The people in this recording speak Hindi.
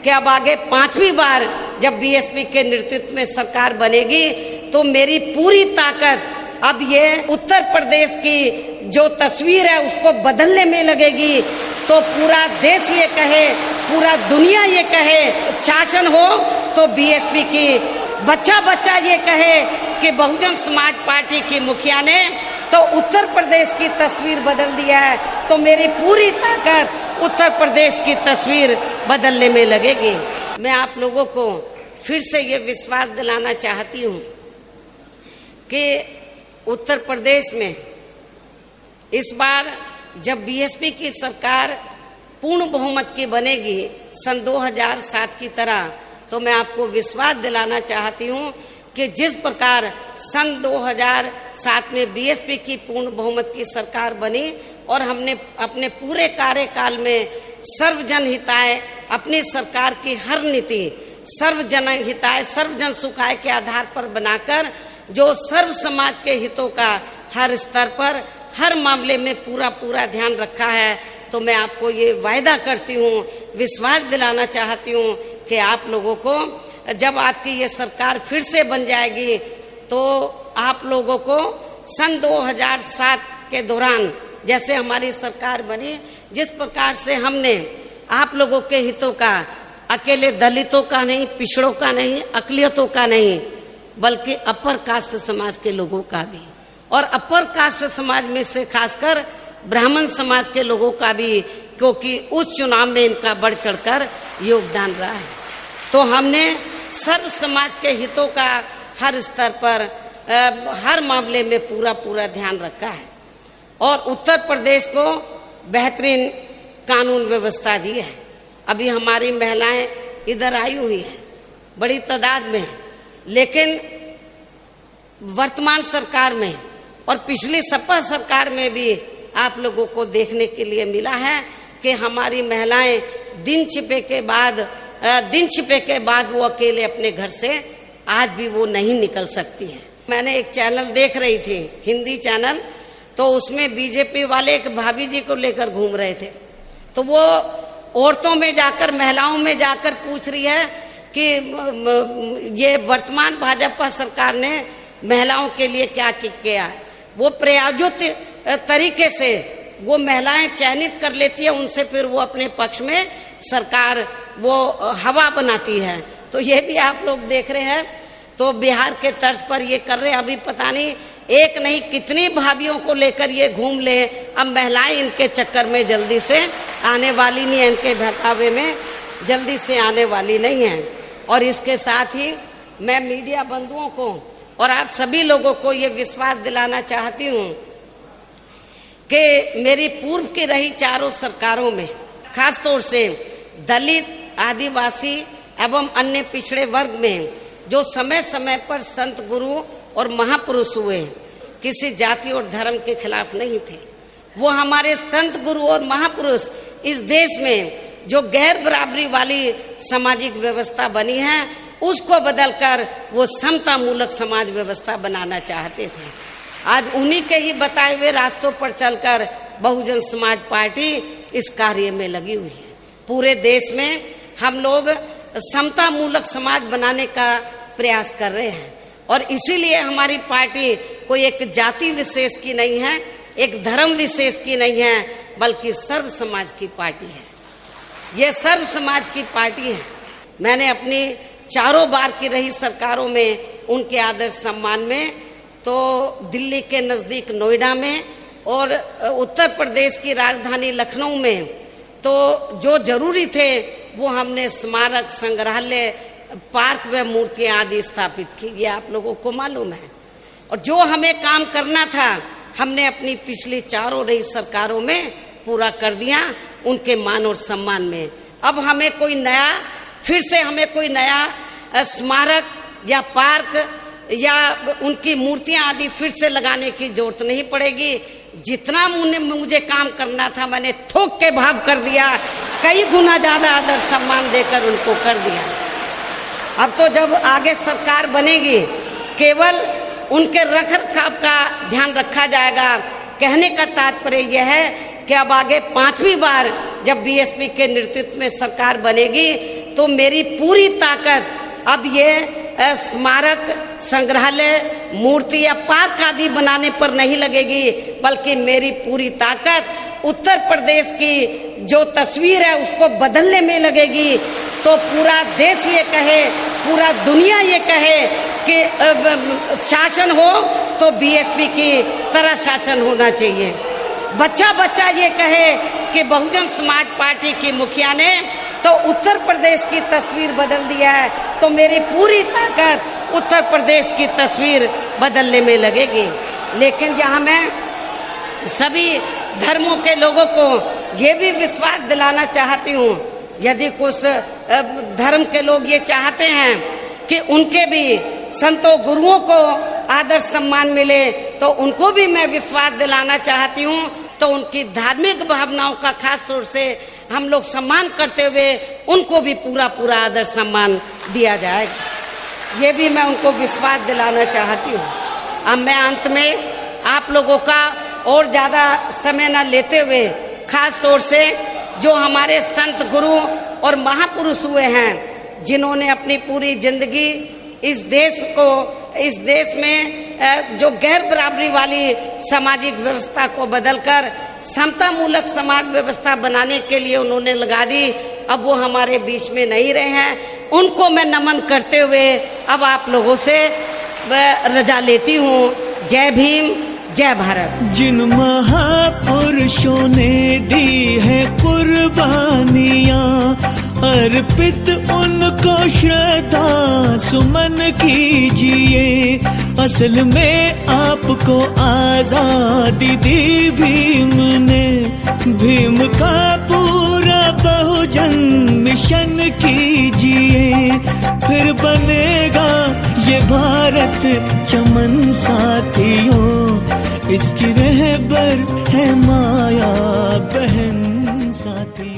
कि अब आगे 5वीं बार जब बीएसपी के नेतृत्व में सरकार बनेगी तो मेरी पूरी ताकत अब ये उत्तर प्रदेश की जो तस्वीर है उसको बदलने में लगेगी। तो पूरा देश ये कहे, पूरा दुनिया ये कहे शासन हो तो बीएसपी की, बच्चा बच्चा ये कहे कि बहुजन समाज पार्टी की मुखिया ने तो उत्तर प्रदेश की तस्वीर बदल दिया है, तो मेरी पूरी ताकत उत्तर प्रदेश की तस्वीर बदलने में लगेगी। मैं आप लोगों को फिर से ये विश्वास दिलाना चाहती हूँ कि उत्तर प्रदेश में इस बार जब बीएसपी की सरकार पूर्ण बहुमत की बनेगी सन 2007 की तरह, तो मैं आपको विश्वास दिलाना चाहती हूँ कि जिस प्रकार सन 2007 में बीएसपी की पूर्ण बहुमत की सरकार बनी और हमने अपने पूरे कार्यकाल में सर्वजन हिताय अपनी सरकार की हर नीति सर्वजन हिताय सर्वजन सुखाय के आधार पर बनाकर जो सर्व समाज के हितों का हर स्तर पर हर मामले में पूरा ध्यान रखा है, तो मैं आपको ये वायदा करती हूँ, विश्वास दिलाना चाहती हूँ कि आप लोगों को जब आपकी ये सरकार फिर से बन जाएगी तो आप लोगों को सन 2007 के दौरान जैसे हमारी सरकार बनी, जिस प्रकार से हमने आप लोगों के हितों का, अकेले दलितों का नहीं, पिछड़ों का नहीं, अकलियतों का नहीं, बल्कि अपर कास्ट समाज के लोगों का भी, और अपर कास्ट समाज में से खासकर ब्राह्मण समाज के लोगों का भी, क्योंकि उस चुनाव में इनका बढ़ चढ़कर योगदान रहा है। तो हमने सर्व समाज के हितों का हर स्तर पर हर मामले में पूरा ध्यान रखा है और उत्तर प्रदेश को बेहतरीन कानून व्यवस्था दी है। अभी हमारी महिलाएं इधर आई हुई है बड़ी तादाद में, लेकिन वर्तमान सरकार में और पिछली सपा सरकार में भी आप लोगों को देखने के लिए मिला है कि हमारी महिलाएं दिन छिपे के बाद वो अकेले अपने घर से आज भी वो नहीं निकल सकती हैं। मैंने एक चैनल देख रही थी, हिंदी चैनल, तो उसमें बीजेपी वाले एक भाभी जी को लेकर घूम रहे थे, तो वो औरतों में जाकर, महिलाओं में जाकर पूछ रही है कि ये वर्तमान भाजपा सरकार ने महिलाओं के लिए क्या किया है। वो प्रायोजित तरीके से वो महिलाएं चयनित कर लेती है, उनसे फिर वो अपने पक्ष में सरकार वो हवा बनाती है। तो ये भी आप लोग देख रहे हैं, तो बिहार के तर्ज पर ये कर रहे हैं। अभी पता नहीं एक नहीं कितनी भाभीियों को लेकर ये घूम ले। अब महिलाएं इनके चक्कर में जल्दी से आने वाली नहीं है, इनके बहकावे में जल्दी से आने वाली नहीं है। और इसके साथ ही मैं मीडिया बंधुओं को और आप सभी लोगों को ये विश्वास दिलाना चाहती हूँ कि मेरी पूर्व की रही चारों सरकारों में खासतौर से दलित, आदिवासी एवं अन्य पिछड़े वर्ग में जो समय समय पर संत गुरु और महापुरुष हुए, किसी जाति और धर्म के खिलाफ नहीं थे। वो हमारे संत गुरु और महापुरुष इस देश में जो गैर बराबरी वाली सामाजिक व्यवस्था बनी है उसको बदलकर वो समता मूलक समाज व्यवस्था बनाना चाहते थे। आज उन्हीं के ही बताए हुए रास्तों पर चलकर बहुजन समाज पार्टी इस कार्य में लगी हुई है। पूरे देश में हम लोग समता मूलक समाज बनाने का प्रयास कर रहे हैं और इसीलिए हमारी पार्टी कोई एक जाति विशेष की नहीं है, एक धर्म विशेष की नहीं है, बल्कि सर्व समाज की पार्टी है। ये सर्व समाज की पार्टी है। मैंने अपनी चारों बार की रही सरकारों में उनके आदर सम्मान में, तो दिल्ली के नजदीक नोएडा में और उत्तर प्रदेश की राजधानी लखनऊ में तो जो जरूरी थे वो हमने स्मारक, संग्रहालय, पार्क व मूर्तियां आदि स्थापित की। ये आप लोगों को मालूम है। और जो हमें काम करना था हमने अपनी पिछली चारों रही सरकारों में पूरा कर दिया, उनके मान और सम्मान में। अब हमें कोई नया, फिर से हमें कोई नया स्मारक या पार्क या उनकी मूर्तियां आदि फिर से लगाने की जरूरत नहीं पड़ेगी। जितना मुझे काम करना था मैंने थोक के भाव कर दिया, कई गुना ज्यादा आदर सम्मान देकर उनको कर दिया। अब तो जब आगे सरकार बनेगी केवल उनके रख रखाव का ध्यान रखा जाएगा। कहने का तात्पर्य यह है कि अब आगे 5वीं बार जब बीएसपी के नेतृत्व में सरकार बनेगी तो मेरी पूरी ताकत अब ये स्मारक, संग्रहालय, मूर्ति या पार्क आदि बनाने पर नहीं लगेगी, बल्कि मेरी पूरी ताकत उत्तर प्रदेश की जो तस्वीर है उसको बदलने में लगेगी। तो पूरा देश ये कहे, पूरा दुनिया ये कहे कि शासन हो तो बीएसपी की तरह शासन होना चाहिए। बच्चा बच्चा ये कहे कि बहुजन समाज पार्टी की मुखिया ने तो उत्तर प्रदेश की तस्वीर बदल दिया है, तो मेरी पूरी ताकत उत्तर प्रदेश की तस्वीर बदलने में लगेगी। लेकिन यहाँ मैं सभी धर्मों के लोगों को ये भी विश्वास दिलाना चाहती हूँ, यदि कुछ धर्म के लोग ये चाहते हैं कि उनके भी संतों गुरुओं को आदर सम्मान मिले, तो उनको भी मैं विश्वास दिलाना चाहती हूँ। तो उनकी धार्मिक भावनाओं का खास तौर से हम लोग सम्मान करते हुए उनको भी पूरा आदर सम्मान दिया जाएगा, ये भी मैं उनको विश्वास दिलाना चाहती हूँ। अब मैं अंत में आप लोगों का और ज्यादा समय न लेते हुए खास तौर से जो हमारे संत गुरु और महापुरुष हुए हैं, जिन्होंने अपनी पूरी जिंदगी इस देश में जो गैर बराबरी वाली सामाजिक व्यवस्था को बदलकर समता मूलक समाज व्यवस्था बनाने के लिए उन्होंने लगा दी, अब वो हमारे बीच में नहीं रहे हैं। उनको मैं नमन करते हुए अब आप लोगों से रजा लेती हूँ। जय भीम, जय भारत। जिन महापुरुषों ने दी है कुर्बानियाँ, अर्पित उनको श्रद्धा सुमन कीजिए। असल में आपको आजादी दी भीम ने, भीम का पूरा बहुजन मिशन कीजिए। फिर बनेगा ये भारत चमन साथियों, इसकी रहबर है माया बहन साथी।